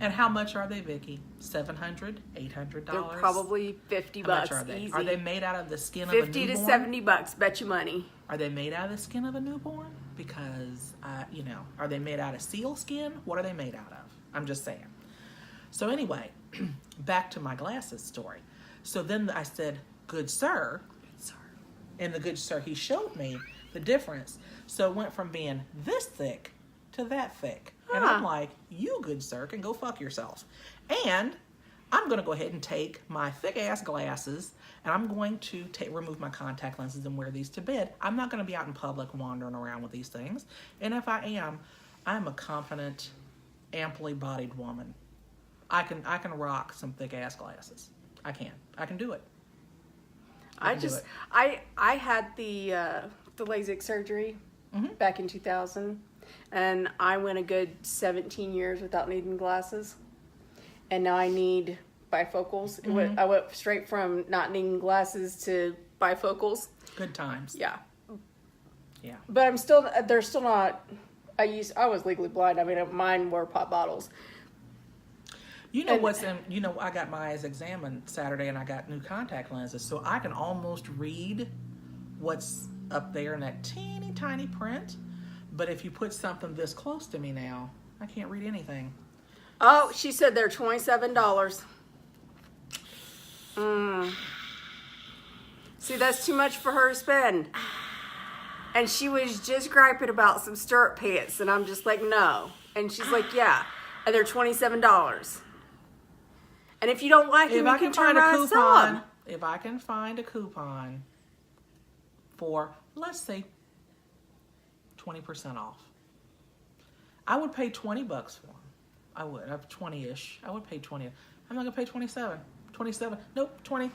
B: And how much are they, Vicki? $700, $800?
A: They're probably $50
B: How much are they?
A: easy.
B: Are they made out of the skin of a newborn?
A: 50 to $70, bet you money.
B: Are they made out of the skin of a newborn? Because, are they made out of seal skin? What are they made out of? I'm just saying. So anyway, back to my glasses story. So then I said, good sir. And the good sir, he showed me the difference. So it went from being this thick to that thick. And I'm like, you good sir can go fuck yourself. And I'm going to go ahead and take my thick ass glasses and I'm going to remove my contact lenses and wear these to bed. I'm not going to be out in public wandering around with these things. And if I am, I'm a confident, amply bodied woman. I can rock some thick ass glasses. I can do it.
A: I had the LASIK surgery back in 2000, and I went a good 17 years without needing glasses, and now I need bifocals. I went straight from not needing glasses to bifocals.
B: Good times.
A: Yeah.
B: Yeah.
A: But they're still not. I was legally blind. I mean, mine were pop bottles.
B: I got my eyes examined Saturday and I got new contact lenses, so I can almost read what's up there in that teeny tiny print. But if you put something this close to me now, I can't read anything.
A: Oh, she said they're $27. See, that's too much for her to spend. And she was just griping about some stirrup pants, and I'm just like, no. And she's like, yeah. And they're $27. And if you don't like them, you can turn around and sell them.
B: If I can find a coupon for, let's say, 20% off, I would pay $20 for them. I would. I have 20-ish. I would pay 20. I'm not gonna pay 27. 27. Nope. 20.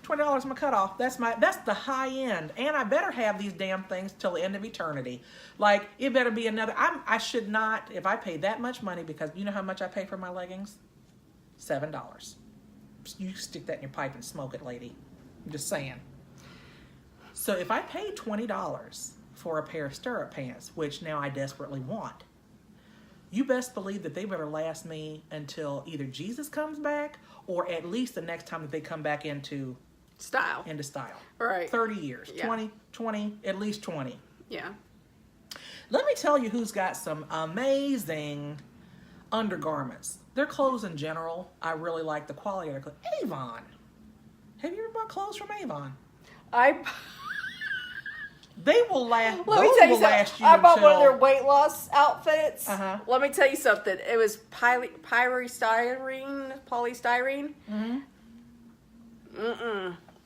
B: $20 my cutoff. That's the high end. And I better have these damn things till the end of eternity. Like, it better be another. I should not, if I pay that much money, because you know how much I pay for my leggings? $7. You stick that in your pipe and smoke it, lady. I'm just saying. So if I pay $20 for a pair of stirrup pants, which now I desperately want, you best believe that they better last me until either Jesus comes back or at least the next time that they come back into
A: style. Right.
B: 30 years. Yeah. 20, at least 20.
A: Yeah.
B: Let me tell you who's got some amazing undergarments. Their clothes in general, I really like the quality of their clothes. Avon. Have you ever bought clothes from Avon? They will last.
A: Let me tell you something. I bought one of their weight loss outfits. Let me tell you something. It was polystyrene.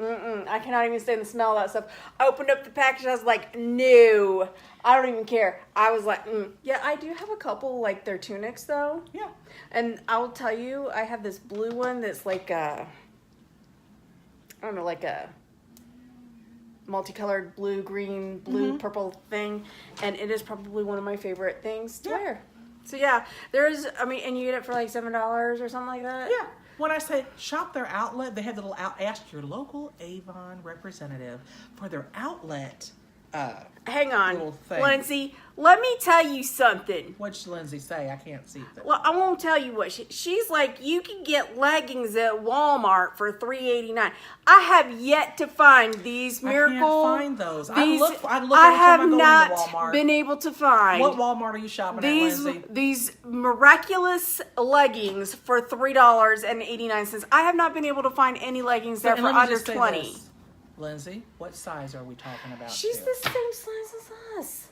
A: I cannot even stand the smell of that stuff. I opened up the package. I was like, no, I don't even care. I was like, yeah, I do have a couple like their tunics though.
B: Yeah.
A: And I will tell you, I have this blue one that's like a, I don't know, like a multicolored blue, green, blue, purple thing, and it is probably one of my favorite things to wear. So yeah, and you get it for like $7 or something like that.
B: Yeah. When I say shop their outlet, they have the little ask your local Avon representative for their outlet.
A: Hang on, Lindsay. Let me tell you something.
B: What'd Lindsay say? I can't see that.
A: Well, I won't tell you what she's like. You can get leggings at Walmart for $3.89. I have yet to find these miracle.
B: I can't find those.
A: I have not been able to find.
B: What Walmart are you shopping at, Lindsay?
A: These miraculous leggings for $3.89. I have not been able to find any leggings there for under $20.
B: Lindsay, what size are we talking about?
A: She's the same size as us.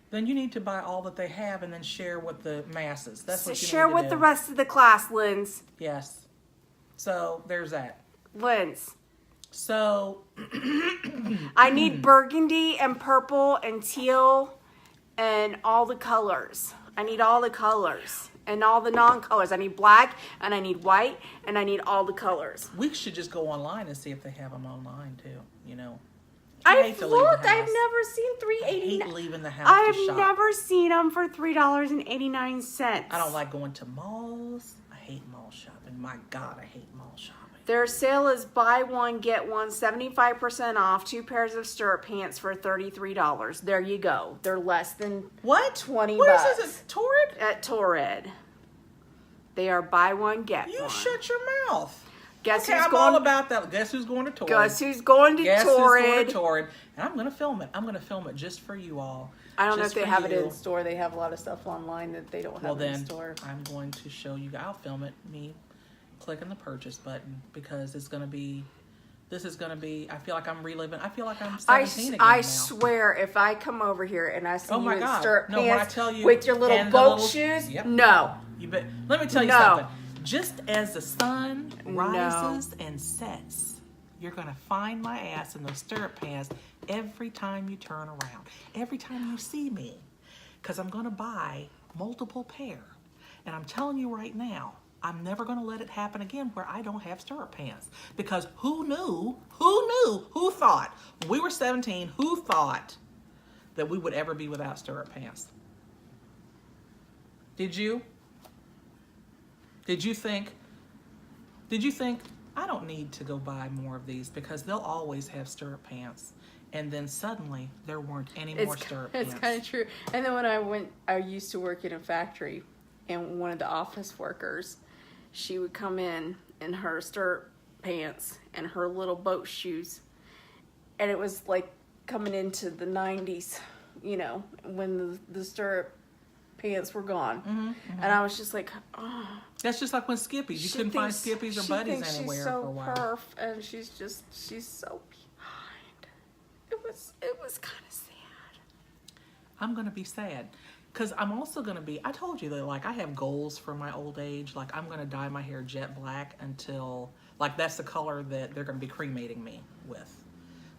B: Then you need to buy all that they have and then share with the masses. That's what you need to do.
A: Share with the rest of the class, Linz.
B: Yes. So there's that.
A: Linz.
B: So
A: I need burgundy and purple and teal and all the colors. I need all the colors. And all the non-colors. I need black, and I need white, and I need all the colors.
B: We should just go online and see if they have them online, too. You know.
A: I've looked. I've never seen $3.89.
B: I hate leaving the house
A: I've
B: to shop.
A: never seen them for $3.89.
B: I don't like going to malls. I hate mall shopping. My God, I hate mall shopping.
A: Their sale is buy one, get one, 75% off, 2 pairs of stirrup pants for $33. There you go. They're less than
B: What?
A: 20
B: Where
A: bucks.
B: is this? Torrid?
A: At Torrid. They are buy one, get
B: You
A: one.
B: shut your mouth.
A: Guess
B: Okay,
A: who's
B: I'm
A: going?
B: all about that. Guess who's going to Torrid?
A: Guess who's going to
B: Guess
A: Torrid?
B: who's going to Torrid? And I'm going to film it. I'm going to film it just for you all.
A: I don't know
B: Just
A: if they
B: for
A: have it
B: you.
A: in store. They have a lot of stuff online that they don't have
B: Well,
A: in
B: then
A: store.
B: I'm going to show you. I'll film it. Me clicking the purchase button because it's going to be. This is going to be. I feel like I'm reliving. I feel like I'm 17 again
A: I
B: now.
A: swear, if I come over here and I see
B: Oh
A: you
B: my
A: in
B: God.
A: stirrup
B: No, when I
A: pants
B: tell you-
A: with your little
B: and the
A: boat
B: little-
A: shoes,
B: Yep.
A: no.
B: You bet. Let me tell you
A: No.
B: something. Just as the sun
A: No.
B: rises and sets, you're going to find my ass in those stirrup pants every time you turn around, every time you see me, because I'm going to buy multiple pair. And I'm telling you right now, I'm never going to let it happen again where I don't have stirrup pants. Because who thought, when we were 17, who thought that we would ever be without stirrup pants? Did you? Did you think I don't need to go buy more of these because they'll always have stirrup pants? And then suddenly there weren't any more stirrup pants.
A: It's kind of true. And then when I used to work in a factory, and one of the office workers, she would come in her stirrup pants and her little boat shoes. And it was like coming into the 90s, you know, when the stirrup pants were gone. And I was just like, oh.
B: That's just like when Skippies. You couldn't find Skippies or Buddies anywhere
A: she's
B: for
A: so
B: a while.
A: perf, and she's so behind. It was kind of sad.
B: I'm going to be sad. Because I'm also going to be, I told you that, like, I have goals for my old age. Like, I'm going to dye my hair jet black until, like, that's the color that they're going to be cremating me with.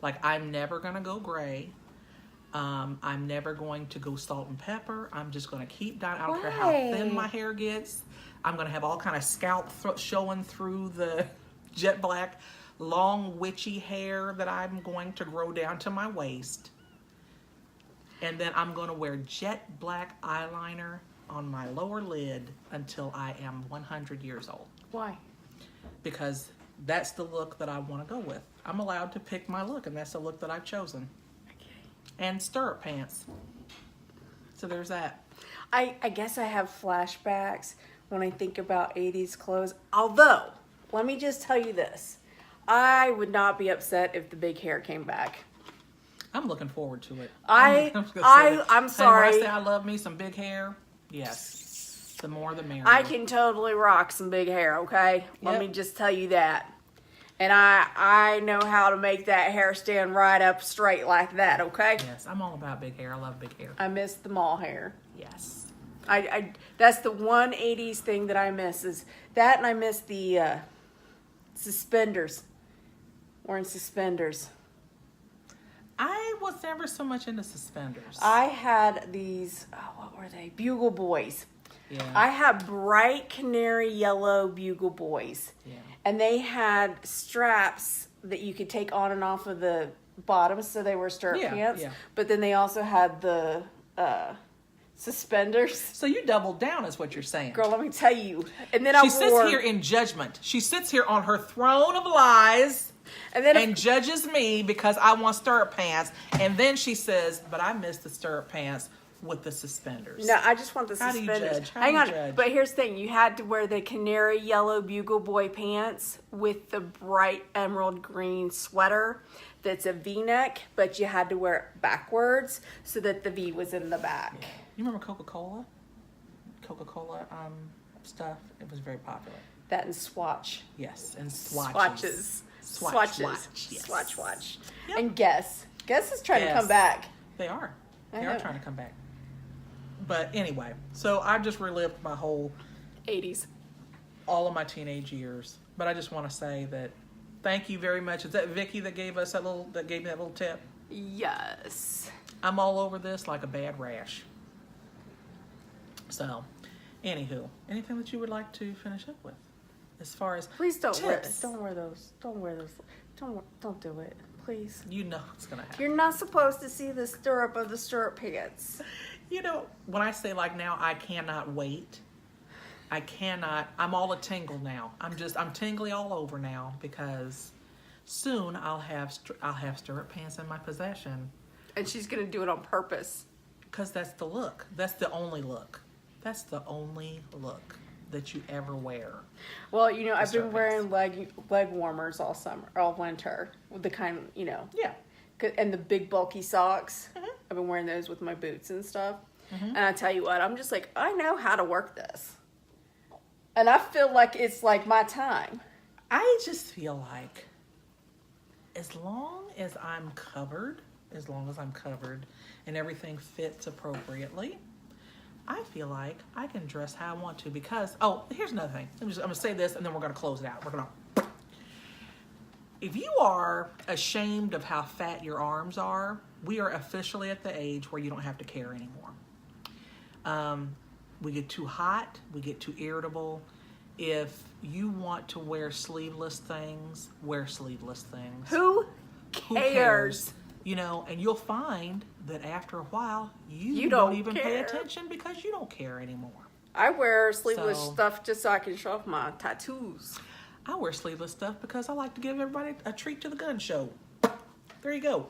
B: Like, I'm never going to go gray. I'm never going to go salt and pepper. I'm just going to keep dyeing. I don't care how thin my hair gets. I'm going to have all kind of scalp showing through the jet black, long witchy hair that I'm going to grow down to my waist. And then I'm going to wear jet black eyeliner on my lower lid until I am 100 years old.
A: Why?
B: Because that's the look that I want to go with. I'm allowed to pick my look, and that's the look that I've chosen.
A: Okay.
B: And stirrup pants. So there's that.
A: I guess I have flashbacks when I think about 80s clothes. Although, let me just tell you this. I would not be upset if the big hair came back.
B: I'm looking forward to it.
A: I'm
B: And when
A: sorry.
B: I say I love me some big hair, yes. The more the merrier.
A: I can totally rock some big hair, okay? Let
B: Yep.
A: me just tell you that. And I know how to make that hair stand right up straight like that, okay?
B: Yes, I'm all about big hair. I love big hair.
A: I miss the mall hair.
B: Yes.
A: I that's the one 80s thing that I miss is that, and I miss the suspenders. Wearing suspenders.
B: I was never so much into suspenders.
A: I had these, what were they? Bugle Boys.
B: Yeah.
A: I had bright canary yellow Bugle Boys.
B: Yeah.
A: And they had straps that you could take on and off of the bottom, so they were stirrup pants.
B: Yeah.
A: But then they also had the suspenders.
B: So you doubled down is what you're saying.
A: Girl, let me tell you. And then
B: She sits here in judgment. She sits here on her throne of lies
A: and then
B: and judges me because I want stirrup pants. And then she says, but I miss the stirrup pants with the suspenders.
A: no, I just want the
B: How do you
A: suspenders.
B: judge? How
A: Hang
B: do you
A: on.
B: judge?
A: But here's the thing. You had to wear the canary yellow Bugle Boy pants with the bright emerald green sweater that's a V-neck, but you had to wear it backwards so that the V was in the back.
B: You remember Coca-Cola? Coca-Cola stuff? It was very popular.
A: That and Swatch.
B: Yes, and swatches.
A: Swatches.
B: Swatch,
A: Swatches.
B: yes.
A: Swatch.
B: Yep.
A: And Guess. Guess is trying to
B: Yes.
A: come back.
B: They are.
A: I
B: They are
A: know.
B: trying to come back. But anyway, so I just relived my whole
A: 80s.
B: all of my teenage years. But I just want to say that thank you very much. Is that Vicky that gave me that little tip?
A: Yes.
B: I'm all over this like a bad rash. So, anywho, anything that you would like to finish up with, as far as
A: Please don't wear
B: tips?
A: those. Don't wear those. Don't do it. Please.
B: You know what's gonna happen.
A: You're not supposed to see the stirrup of the stirrup pants.
B: You know when I say like now I cannot wait I cannot. I'm all a tingle now. I'm tingly all over now because soon I'll have stirrup pants in my possession.
A: And she's gonna do it on purpose.
B: Because that's the look. That's the only look. That's the only look that you ever wear.
A: Well, you know, I've been
B: stirrup
A: wearing leg warmers all summer, all winter, with the kind, you know,
B: Yeah.
A: and the big bulky socks.
B: Mhm.
A: I've been wearing those with my boots and stuff. And I tell you what, I'm just like, I know how to work this, and I feel like it's like my time.
B: I just feel like as long as I'm covered and everything fits appropriately, I feel like I can dress how I want to because, here's another thing. I'm going to say this and then we're going to close it out. If you are ashamed of how fat your arms are, we are officially at the age where you don't have to care anymore. We get too hot. We get too irritable. If you want to wear sleeveless things, wear sleeveless things.
A: Who
B: Who
A: cares?
B: You know, and you'll find that after a while, you
A: don't
B: don't even pay
A: care.
B: attention because you don't care anymore.
A: I wear sleeveless
B: So-
A: stuff just so I can show off my tattoos.
B: I wear sleeveless stuff because I like to give everybody a treat to the gun show. There you go.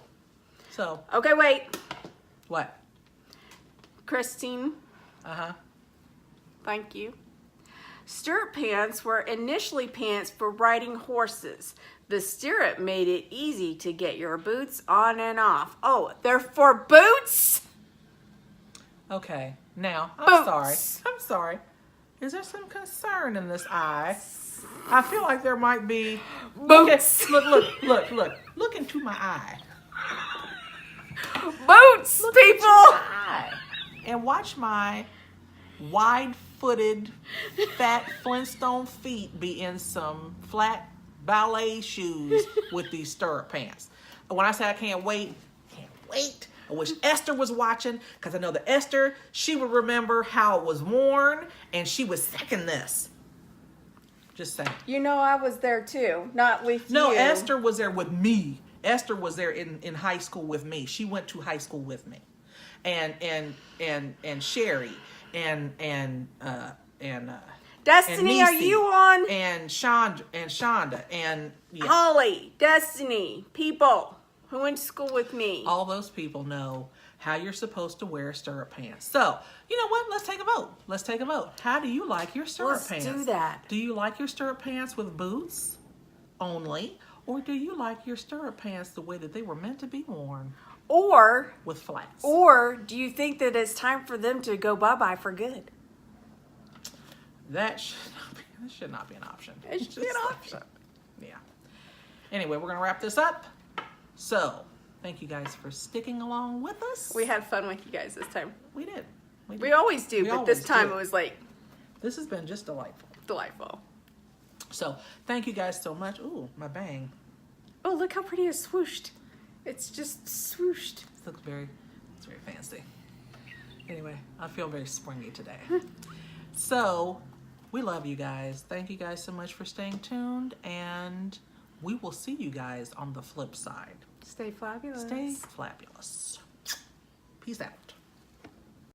B: So,
A: Okay, wait,
B: what?
A: Christine.
B: Uh-huh.
A: Thank you. Stirrup pants were initially pants for riding horses. The stirrup made it easy to get your boots on and off. Oh, they're for boots?
B: Okay. Now,
A: Boots.
B: I'm sorry. Is there some concern in this eye? I feel like there might be.
A: Boots.
B: Look into my eye.
A: Boots,
B: Look
A: people.
B: into my eye. And watch my wide-footed, fat Flintstone feet be in some flat ballet shoes with these stirrup pants. And when I say I can't wait. I wish Esther was watching because I know that Esther, she would remember how it was worn and she would second this. Just saying.
A: You know I was there too, not with
B: No,
A: you.
B: Esther was there with me. Esther was there in high school with me. She went to high school with me. And Sherry and
A: Destiny,
B: and
A: are
B: Niecy,
A: you on?
B: and Shonda and yeah,
A: Holly, Destiny, people who went to school with me.
B: all those people know how you're supposed to wear stirrup pants. So, you know what? Let's take a vote. How do you like your stirrup
A: Let's
B: pants?
A: do that.
B: Do you like your stirrup pants with boots only? Or do you like your stirrup pants the way that they were meant to be worn
A: Or
B: with flats?
A: do you think that it's time for them to go bye-bye for good?
B: That should not be an option.
A: It should be an
B: Just-
A: option.
B: Yeah. Anyway, we're going to wrap this up. So, thank you guys for sticking along with us.
A: We had fun with you guys this time.
B: We did.
A: We always do,
B: We
A: but this
B: always
A: time
B: do.
A: it was like
B: This has been just delightful.
A: delightful.
B: So, thank you guys so much. Ooh, my bang.
A: Oh, look how pretty it's swooshed. It's just swooshed.
B: This looks it's very fancy. Anyway, I feel very springy today. So, we love you guys. Thank you guys so much for staying tuned, and we will see you guys on the flip side.
A: Stay fabulous.
B: Stay fabulous. Peace out.